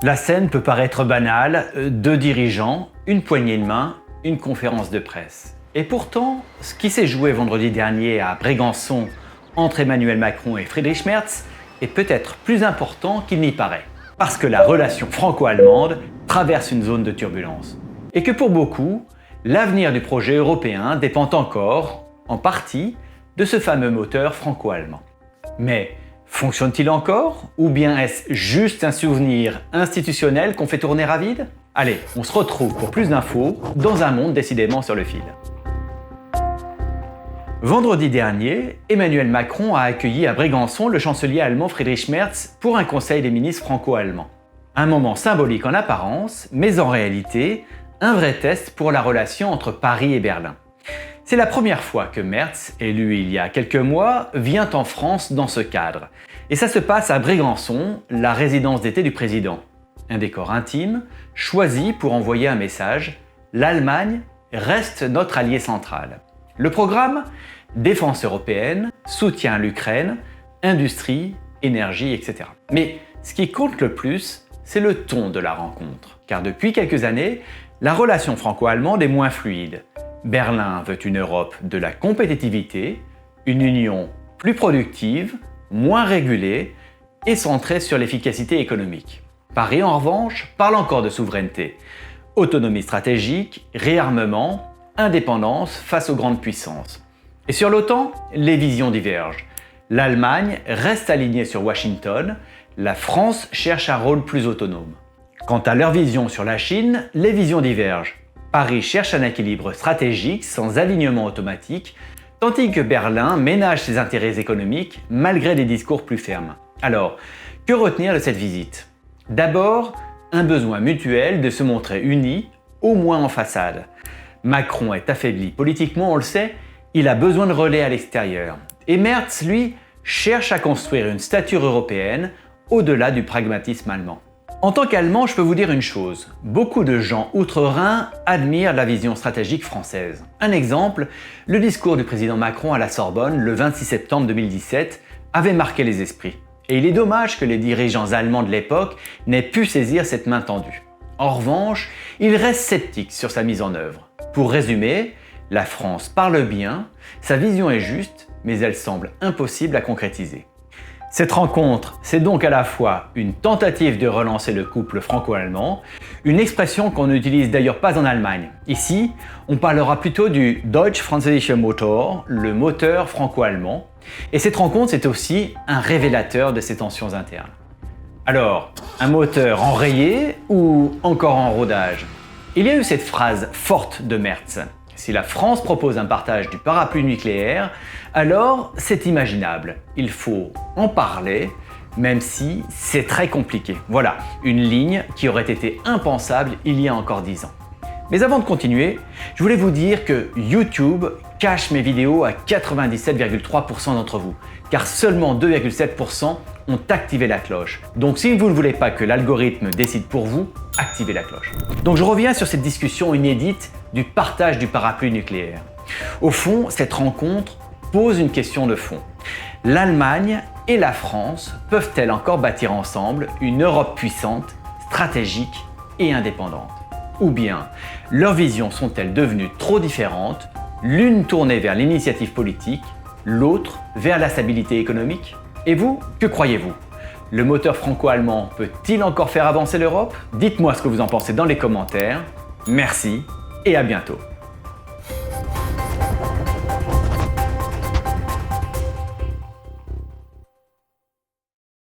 La scène peut paraître banale, deux dirigeants, une poignée de main, une conférence de presse. Et pourtant, ce qui s'est joué vendredi dernier à Brégançon entre Emmanuel Macron et Friedrich Merz est peut-être plus important qu'il n'y paraît. Parce que la relation franco-allemande traverse une zone de turbulence. Et que pour beaucoup, l'avenir du projet européen dépend encore, en partie, de ce fameux moteur franco-allemand. Mais fonctionne-t-il encore? Ou bien est-ce juste un souvenir institutionnel qu'on fait tourner à vide? Allez, on se retrouve pour plus d'infos dans un monde décidément sur le fil. Vendredi dernier, Emmanuel Macron a accueilli à Brégançon le chancelier allemand Friedrich Merz pour un conseil des ministres franco-allemands. Un moment symbolique en apparence, mais en réalité, un vrai test pour la relation entre Paris et Berlin. C'est la première fois que Merz, élu il y a quelques mois, vient en France dans ce cadre. Et ça se passe à Brégançon, la résidence d'été du président. Un décor intime, choisi pour envoyer un message: l'Allemagne reste notre allié central. Le programme: défense européenne, soutien à l'Ukraine, industrie, énergie, etc. Mais ce qui compte le plus, c'est le ton de la rencontre. Car depuis quelques années, la relation franco-allemande est moins fluide. Berlin veut une Europe de la compétitivité, une Union plus productive, moins régulée et centrée sur l'efficacité économique. Paris, en revanche, parle encore de souveraineté, autonomie stratégique, réarmement, indépendance face aux grandes puissances. Et sur l'OTAN, les visions divergent. L'Allemagne reste alignée sur Washington, la France cherche un rôle plus autonome. Quant à leur vision sur la Chine, les visions divergent. Paris cherche un équilibre stratégique sans alignement automatique, tandis que Berlin ménage ses intérêts économiques malgré des discours plus fermes. Alors, que retenir de cette visite? D'abord, un besoin mutuel de se montrer unis, au moins en façade. Macron est affaibli politiquement, on le sait, il a besoin de relais à l'extérieur. Et Merz, lui, cherche à construire une stature européenne au-delà du pragmatisme allemand. En tant qu'Allemand, je peux vous dire une chose, beaucoup de gens outre-Rhin admirent la vision stratégique française. Un exemple, le discours du président Macron à la Sorbonne le 26 septembre 2017 avait marqué les esprits. Et il est dommage que les dirigeants allemands de l'époque n'aient pu saisir cette main tendue. En revanche, ils restent sceptiques sur sa mise en œuvre. Pour résumer, la France parle bien, sa vision est juste, mais elle semble impossible à concrétiser. Cette rencontre, c'est donc à la fois une tentative de relancer le couple franco-allemand, une expression qu'on n'utilise d'ailleurs pas en Allemagne. Ici, on parlera plutôt du Deutsch-französische Motor, le moteur franco-allemand. Et cette rencontre, c'est aussi un révélateur de ces tensions internes. Alors, un moteur enrayé ou encore en rodage? Il y a eu cette phrase forte de Merz. Si la France propose un partage du parapluie nucléaire, alors c'est imaginable. Il faut en parler, même si c'est très compliqué. Voilà, une ligne qui aurait été impensable il y a encore 10 ans. Mais avant de continuer, je voulais vous dire que YouTube cache mes vidéos à 97,3% d'entre vous, car seulement 2,7% ont activé la cloche. Donc si vous ne voulez pas que l'algorithme décide pour vous, activez la cloche. Donc je reviens sur cette discussion inédite du partage du parapluie nucléaire. Au fond, cette rencontre pose une question de fond. L'Allemagne et la France peuvent-elles encore bâtir ensemble une Europe puissante, stratégique et indépendante? Ou bien, leurs visions sont-elles devenues trop différentes, l'une tournée vers l'initiative politique, l'autre vers la stabilité économique? Et vous, que croyez-vous? Le moteur franco-allemand peut-il encore faire avancer l'Europe? Dites-moi ce que vous en pensez dans les commentaires. Merci et à bientôt.